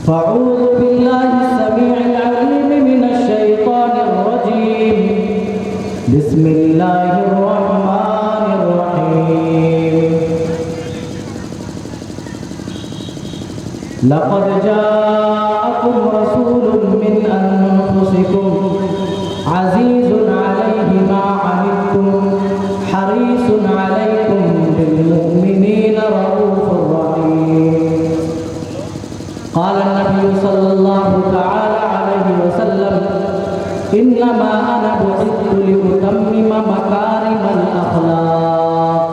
فأعوذ بالله السميع العليم من الشيطان الرجيم بسم الله الرحمن الرحيم لقد جاءكم رسول من أنفسكم عزيز عليه ما عنتم حريص عليكم بالمؤمنين رؤوف رحيم قال النبي صلى الله تعالى عليه وسلم إنما أنا بعثت لأتمم مكارم الأخلاق.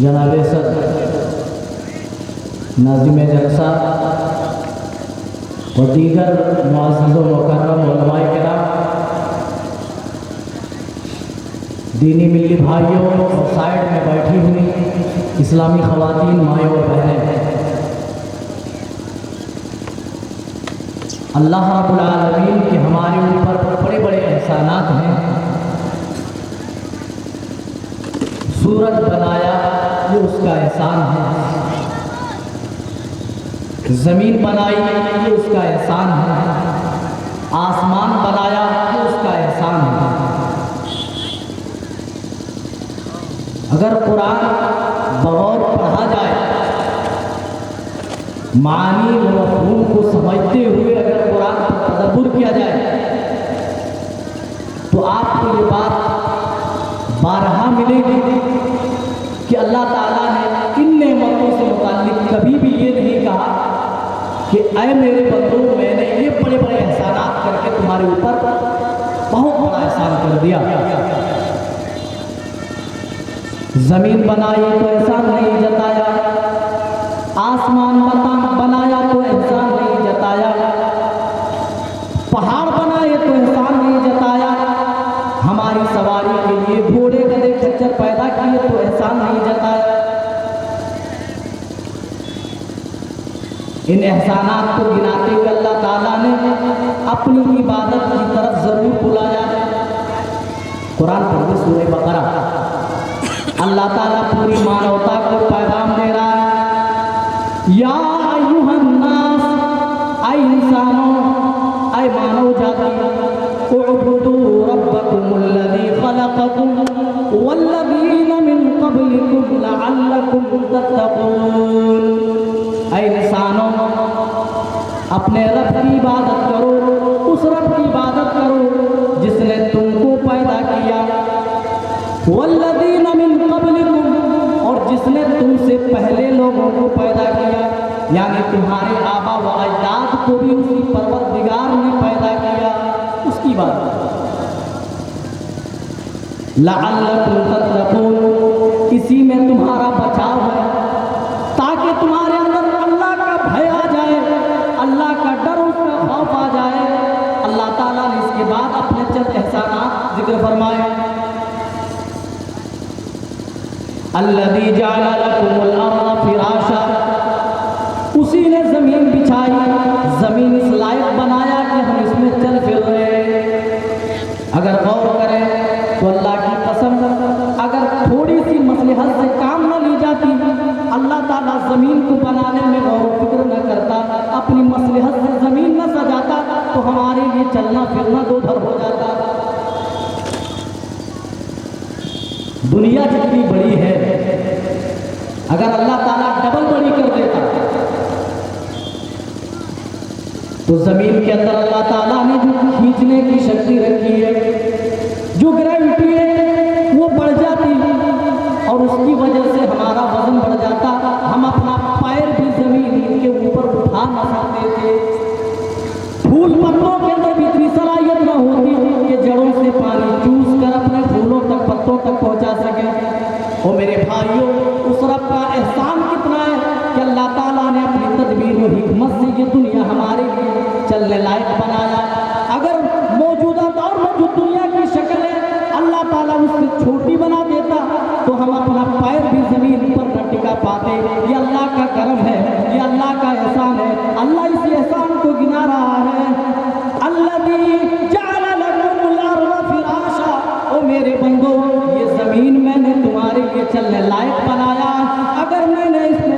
جناب صدر ناظم جلسہ اور دیگر معزز و مکرم علماء کرام، دینی ملی بھائیوں اور سائڈ میں بیٹھی ہوئی اسلامی خواتین، مائیں اور بہنیں، اللہ رب العالمین کے ہمارے اوپر بڑے بڑے احسانات ہیں. سورج بنایا یہ اس کا احسان ہے، زمین بنائی یہ اس کا احسان ہے، آسمان بنایا یہ اس کا احسان ہے. اگر قرآن بغور پڑھا جائے، معانی و مفہوم کو سمجھتے ہوئے اگر قرآن پر تدبر کیا جائے تو آپ کو یہ بات بارہا ملے گی کہ اللہ تعالیٰ نے ان نعمتوں سے متعلق کبھی بھی یہ نہیں کہا کہ اے میرے بندوں میں نے یہ بڑے بڑے احسانات کر کے تمہارے اوپر بہت بڑا احسان کر دیا. زمین بنائی تو احسان نہیں جتایا، آسمان بنایا تو احسان نہیں جتایا، پہاڑ بنائے تو احسان نہیں جتایا، ہماری سواری کے لیے گھوڑے گدھے کھچر پیدا کیے تو احسان نہیں جتایا. ان احسانات کو گناتے ہوئے اللہ تعالیٰ نے اپنی عبادت کی طرف ضرور بلایا. قرآن پڑھیے سورہ بقرہ. اللہ تعالیٰ پوری مانوتا کو پیغام دے رہا ہے، یا ایھا الناس، اے انسانوں، اے مانو جاتی، اعبدوا ربکم الذی خلقکم والذین من قبلکم لعلکم تتقون. اے انسانوں، اپنے رب کی عبادت کرو، اس رب کی عبادت کرو جس نے تم کو پیدا کیا، والذین من قبلکم، اور جس نے تم سے پہلے لوگوں کو پیدا کیا، یعنی تمہارے آبا و اجداد کو بھی اسی پروردگار نے پیدا کیا، اس کی بات. لعلکم تتقون، اسی میں تمہارا بچاؤ ہے تاکہ تمہارے اندر اللہ کا بھے آ جائے، اللہ کا ڈر، اس کا خوف آ جائے. اللہ تعالیٰ نے اس کے بعد اپنے چند احسانات ذکر فرمائے. الذی جعل لکم الارض فراشا، اسی نے زمین بچھائی، زمین اس لائق بنایا کہ ہم اس میں چل پھر رہے. اگر غور کریں تو اللہ کی قسم، اگر تھوڑی سی مصلحت سے کام نہ لی جاتی، اللہ تعالیٰ زمین کو بنانے میں غور و فکر نہ کرتا، اپنی مصلحت سے زمین نہ سجاتا تو ہمارے لیے چلنا پھرنا دو دھر ہو جاتا. دنیا جتنی بڑی ہے، اگر اللہ تعالیٰ ڈبل بڑی کر دیتا تو زمین کے اندر اللہ تعالیٰ نے جو کھینچنے کی شکتی رکھی ہے، جو گریویٹی ہے وہ بڑھ جاتی اور اس کی وجہ سے ہمارا وزن بڑھ جاتا، ہم اپنا پیر بھی زمین کے اوپر اٹھا نہ سکتے تھے. پھول پتوں کے اندر بھی اتنی صلاحیت نہ ہوتی کہ جڑوں سے پانی چوس کر اپنے پھولوں تک، پتوں تک پہنچا سکے. اور میرے بھائیوں، اس رب کا احسان کتنا ہے کہ اللہ تعالیٰ نے اپنی تدبیر و حکمت سے یہ دنیا ہمارے لیے چلنے لائق بنایا. اگر موجودہ دور میں جو دنیا کی شکل ہے اللہ تعالیٰ اس سے چھوٹی بنا دیتا تو ہم اپنا پیر بھی زمین پر نہ ٹکا پاتے. یہ اللہ کا کرم ہے، یہ اللہ کا احسان ہے. اللہ اس احسان کو گنا رہا ہے. الذی جعل لکم الارض فراشا، او میرے بندو، یہ زمین میں نے تمہارے لیے چلنے لائق بنایا. اگر میں نے اس میں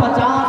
50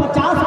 50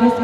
30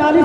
40,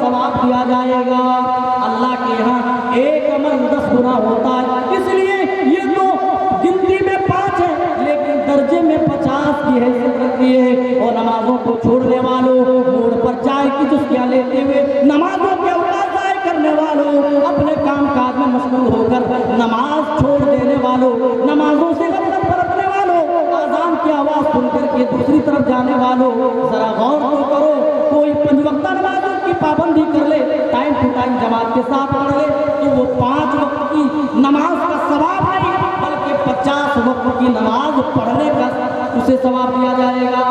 ثواب دیا جائے گا۔ اللہ کے یہاں ایک عمل 10 گنا ہوتا ہے، اس لیے یہ تو گنتی میں 5 ہے لیکن درجے میں 50 کی حیثیت رکھتی ہے۔ اور نمازوں کو چھوڑنے والوں، موڑ پر چائے کی چسکیاں لیتے ہوئے نمازوں کے اوقات ضائع کرنے والوں، اپنے کام کاج میں مشغول ہو کر نماز چھوڑ دینے والوں، نمازوں سے غفلت برتنے والوں، اذان کی آواز سن کر کے دوسری طرف جانے والوں، ذرا غور تو کرو، کوئی 5 وقتہ نمازوں کی پابندی کر لے، ٹائم ٹو ٹائم جماعت کے ساتھ پڑھ لے تو وہ 5 وقت کی نماز کا ثواب نہیں بلکہ 50 وقت کی نماز پڑھنے کا اسے ثواب دیا جائے گا۔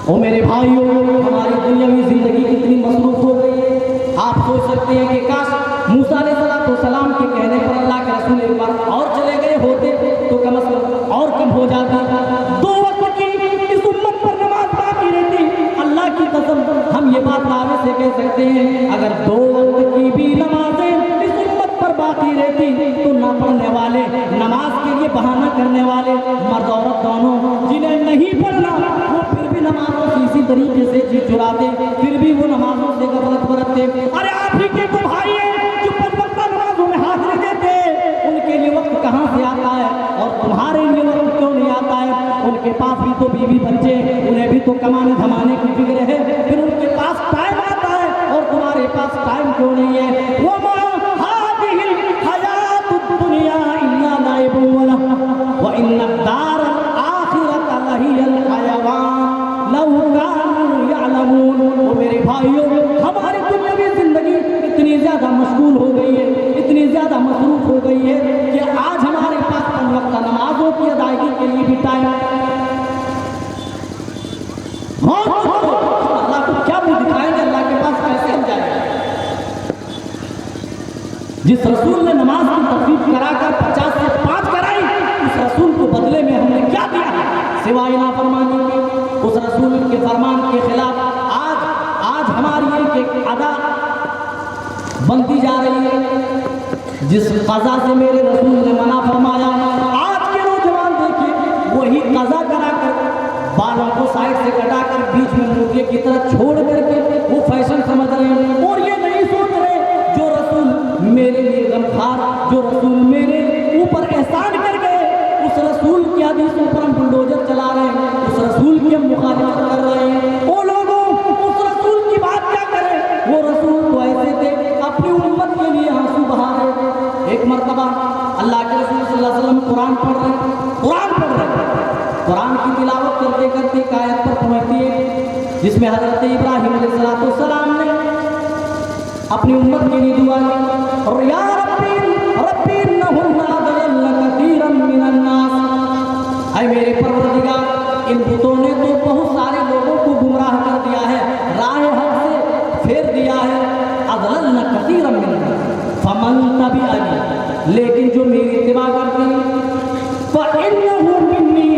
او میرے بھائیوں، ہماری دنیاوی زندگی کتنی مصروف ہو گئی ہے۔ آپ سوچ سکتے ہیں کہ کاش موسیٰ علیہ السلام کے کہنے پر اللہ کے رسول ایک بار اور چلے گئے ہوتے تو کم از کم اور کم ہو جاتا۔ 2 وقت کی اس امت پر نماز باقی رہتی۔ اللہ کی قسم ہم یہ بات دعوے سے کہہ سکتے ہیں، اگر 2 وقت کی بھی نمازیں اس امت پر باقی رہتی تو نہ پڑھنے والے، نماز کے لیے بہانہ کرنے والے، مرد عورت دونوں، جنہیں نہیں پڑھنا وہ پھر بھی نمازوں سے اسی طریقے سے جی چراتے، پھر بھی وہ نمازوں سے غفلت برتتے۔ ارے آپ ہی کے تو بھائی ہیں جو 5 وقتہ نمازوں میں حاضری دیتے، ان کے لیے وقت کہاں سے آتا ہے اور تمہارے لیے وقت کیوں نہیں آتا ہے؟ ان کے پاس بھی تو بیوی بچے، انہیں بھی تو کمانے دھمانے کی فکر ہے، پھر ان کے پاس ٹائم آتا ہے اور تمہارے پاس ٹائم کیوں نہیں ہے؟ وَمَا هَٰذِهِ الْحَيَاةُ الدُّنْيَا إِلَّا لَعِبٌ وَلَهْوٌ وَإِنَّ الدَّارَ الْآخِرَةَ لَهِيَ الْحَيَوَانُ لَوْ كَانُوا يَعْلَمُونَ۔ وہ میرے بھائیوں، ہماری دنیاوی زندگی اتنی زیادہ مشغول ہو گئی ہے، اتنی زیادہ مصروف ہو گئی ہے کہ آج ہمارے پاس 5 وقتہ نمازوں کی ادائیگی کے لیے بھی ٹائم ہے۔ اللہ کو کیا منہ دکھائیں گے؟ اللہ کے پاس کیسے ہم جائیں گے؟ جس رسول نے نماز کی تخفیف کرا کر 50 سے 5 کرائی، اس رسول کو بدلے میں ہم نے کیا دیا سوائے نافرمانی کے؟ اس رسول کے فرمان کے خلاف آج ہماری ایک ادا بنتی جا رہی ہے۔ جس قضا سے میرے رسول نے منع فرمایا، آج کے نوجوان دیکھیے وہی قضا کرا کر بالوں کو سائڈ سے کٹا کر بیچ میں موقع کی طرح چھوڑ کر کے وہ فیشن سمجھ رہے ہیں، اور یہ نہیں سوچ رہے جو رسول میرے لیے غمخوار، جو رسول میرے اوپر احسان کر گئے، اس رسول کی حدیثوں پر ہم بلڈوزر چلا رہے ہیں، اس رسول کی ہم مخالفت کر رہے ہیں۔ وہ لوگوں اس رسول کی بات کیا کریں؟ وہ رسول تو ایسے تھے اپنی امت کے لیے آنسو بہا رہے تھے۔ ایک مرتبہ اللہ کے رسول صلی اللہ علیہ وسلم قرآن پڑھ رہے قرآن کی تلاوت کرتے کرتے ایک آیت پر پہنچتی ہے جس میں حضرت ابراہیم علیہ السلام نے اپنی امت کے لیے دعا کی، اور یا ربی انہم اضللن کثیرا من الناس، اے میرے پروردگار ان بتوں نے تو بہت سارے لوگوں کو گمراہ کر دیا ہے، راہ حق سے پھیر دیا ہے۔ اضللن کثیرا من الناس فمن تبعنی، لیکن جو میری اتباع کرتے ہیں فإنہ منی،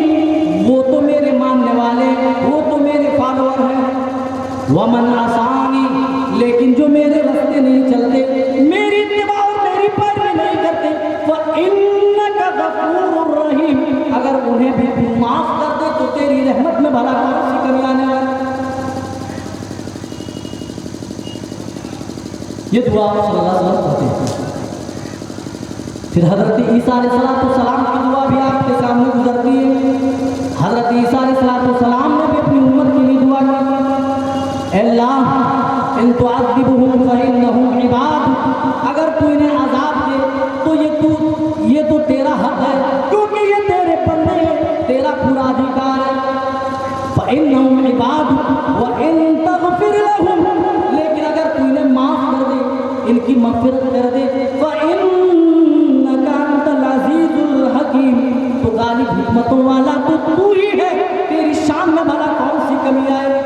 وہ تو میرے ماننے والے، وہ تو میرے فالوور ہیں۔ ومن عصانی، لیکن جو میرے راستے نہیں چلتے، میری اتباع اور میری پیروی نہیں کرتے، فإنک غفور رحیم، اگر انہیں بھی تو معاف کر دے تو تیری رحمت میں بھلا کون سی کمی آنے والی؟ یہ دعا صلی اللہ علیہ وسلم کرتے ہیں۔ پھر حضرت عیسیٰ علیہ السلام کی دعا بھی آپ کے سامنے گزرتی ہے۔ حضرت عیسیٰ علیہ السلام نے بھی اپنی امت کے لیے دعا کی، اے اللہ ان تعذبهم فإنهم عباد، اگر تو انہیں عذاب دے تو یہ تو تیرا حق ہے، کیونکہ یہ تیرے بندے ہیں، تیرا پورا ادھیکار ہے۔ فإنهم عباد وإن تغفر لهم، لیکن اگر تو انہیں معاف کر دے، ان کی مغفرت کر دے، فإنك أنت العزیز الحکیم، تو غالب حکمتوں والا تو ہی ہے، تیری شان میں بھلا کون سی کمی آئے؟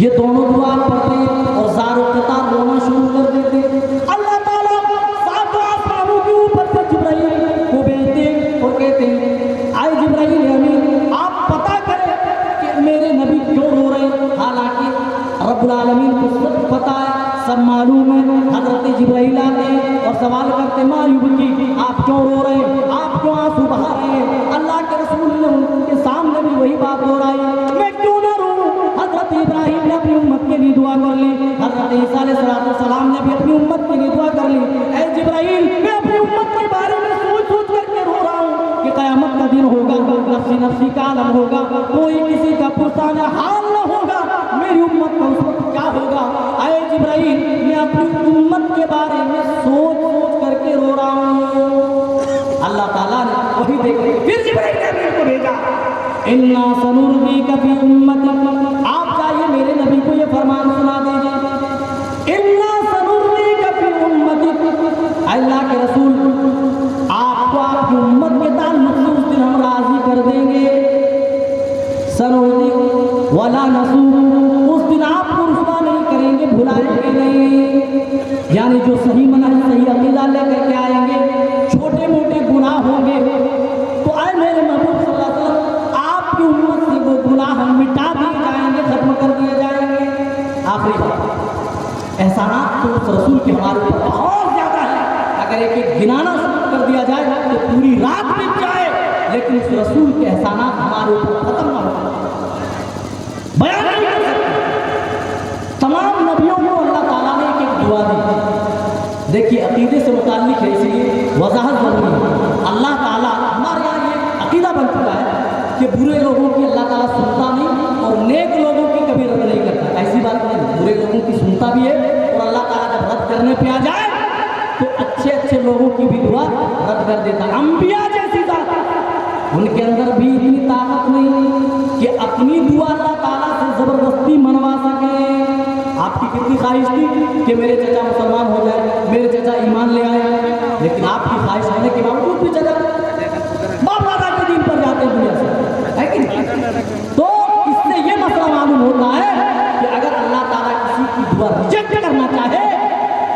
یہ دونوں دعا پڑھتے اور زار و قطار رونا شروع کر دیتے۔ اللہ تعالیٰ سات آسمانوں کے اوپر سے جبرائیل کو بھیجتے اور کہتے ہیں، آئے جبرائیل امین، آپ پتہ کریں کہ میرے نبی کیوں رو رہے ہیں۔ حالانکہ رب العالمین کو سب پتہ ہے، سب معلوم ہے۔ حضرت جبرائیل آتے ہیں اور سوال کرتے، ما یبکی، آپ کیوں رو رہے ہیں، آپ کیوں آنسو بہا رہے ہیں؟ اللہ کے رسول نے ان کے سامنے بھی وہی بات دہرائی، میں کیوں نہ رو؟ حضرت ابراہیم ابراہیم نے اپنی امت کے لیے دعا کر لی, حضرت عیسیٰ علیہ السلام نے بھی اپنی امت کے لیے دعا کر لی. اے جبرائیل, میں اپنی امت کے بارے میں سوچ سوچ کر کے رو رہا ہوں کہ قیامت کا دن ہوگا, نفسی نفسی کا عالم ہوگا, کوئی کسی کا پرسان حال نہ ہوگا, میری امت کا اس وقت کیا ہوگا. اے جبرائیل, میں اپنی امت کے بارے میں سوچ سوچ کر کے رو رہا ہوں. اللہ تعالیٰ نے وہی دیکھا, پھر جبرائیل نے امین کو بھیجا, اِنَّا سَنُرْضِيكَ فِي أُمَّتِكَ, آپ چاہیے میرے نبی کو یہ فرمان سنا دیجیے, اِنَّا سَنُرْضِيكَ فِي أُمَّتِكَ, اللہ کے رسول آپ کو آپ کی امت کے تعلق سے اس دن ہم راضی کر دیں گے. سَنُرْضِيكَ وَلَا نَسُوءُ, اس دن آپ کو رسوا نہیں کریں گے, بھلائیں گے نہیں. یعنی جو صحیح منہج صحیح عقیدہ لے کر کے آئیں گے, چھوٹے موٹے گناہ ہوں گے تو اے میرے محبوب صلی اللہ علیہ وسلم, آپ کی امت سے وہ گناہ ہم مٹا دیے جائیں گے, ختم کر دیے جائیں گے. آخری بات, احسانات تو اس رسول کے ہمارے اوپر بہت زیادہ ہے, اگر ایک ایک گنانا شروع کر دیا جائے تو پوری رات بیت جائے, لیکن اس رسول کے احسانات ہمارے اوپر ختم نہ ہو, بیان نہیں کر سکتے. تمام نبیوں کو اللہ تعالیٰ نے ایک ایک دعا دی. دیکھیے عقیدے سے متعلق ہے, اس لیے وضاحت ضروری ہے. اللہ تعالیٰ, ہمارے یہاں یہ عقیدہ بن چکا ہے کہ برے لوگوں کی اللہ تعالیٰ سنتا نہیں اور نیک لوگوں کی کبھی رد نہیں کرتا. ایسی بات نہیں, برے لوگوں کی سنتا بھی ہے, اور اللہ تعالیٰ جب رد کرنے پہ آ جائے تو اچھے اچھے لوگوں کی بھی دعا رد کر دیتا. انبیاء جیسی ذات, ان کے اندر بھی اتنی طاقت نہیں کہ اپنی دعا اللہ تعالیٰ سے زبردستی منوا سکے. آپ کی کتنی خواہش تھی کہ میرے چچا مسلمان ہو جائے, میرے چچا ایمان لے آئے, لیکن آپ کی خواہش ہونے کے باوجود بھی چچا باپ دادا کے دین پر جاتے ہیں دنیا سے, ہے کہ نہیں؟ تو اس سے یہ مسئلہ معلوم ہوتا ہے کہ اگر اللہ تعالیٰ کسی کی دعا ریجیکٹ کرنا چاہے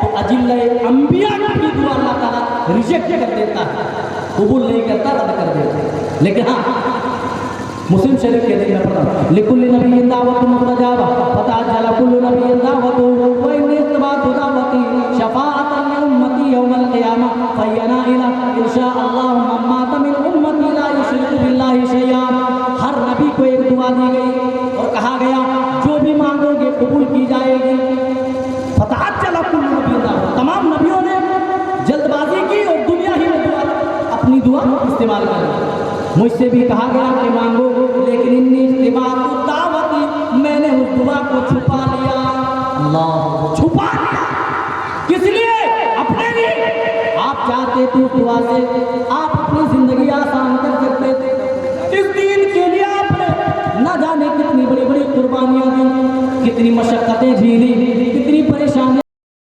تو اجلہ انبیاء کی دعا اللہ تعالیٰ ریجیکٹ کر دیتا ہے, قبول نہیں کرتا, رد کر دیتا ہے. لیکن ہاں, مسلم شریف کے دن میں پڑھا, لِكُلِّ نَبِيٍّ دَعْوَةٌ مُسْتَجَابَةٌ فَتَعَجَّلَ كُلُّ نَبِيٍّ دَعْوَتُهُ وَإِنِّي اتَّبَعْتُ دَعْوَتِي شَفَاعَةً لِأُمَّتِي يَوْمَ الْقِيَامَةِ فَهِيَ نَائِلَةٌ إِنْ شَاءَ اللَّهُ مَن مَّاتَ مِنْ أُمَّتِي لَا يُشْرِكُ بِاللَّهِ شَيْئًا. ہر نبی کو ایک دعا دی گئی اور کہا گیا جو بھی مانگو گے قبول کی جائے گی. فَتَعَجَّلَ كُلُّ نَبِيٍّ دَعْوَتُهُ, تمام نبیوں نے جلد بازی کی اور دنیا ہی میں دعا اپنی دعا استعمال کر. مجھ سے بھی کہا گیا کہ مانگو, لیکن انی اجتباۃ دعوتی, میں نے اس دعا کو چھپا لیا. اللہ, چھپا لیا کس لیے؟ اپنے لیے. آپ چاہتے تو دعا سے آپ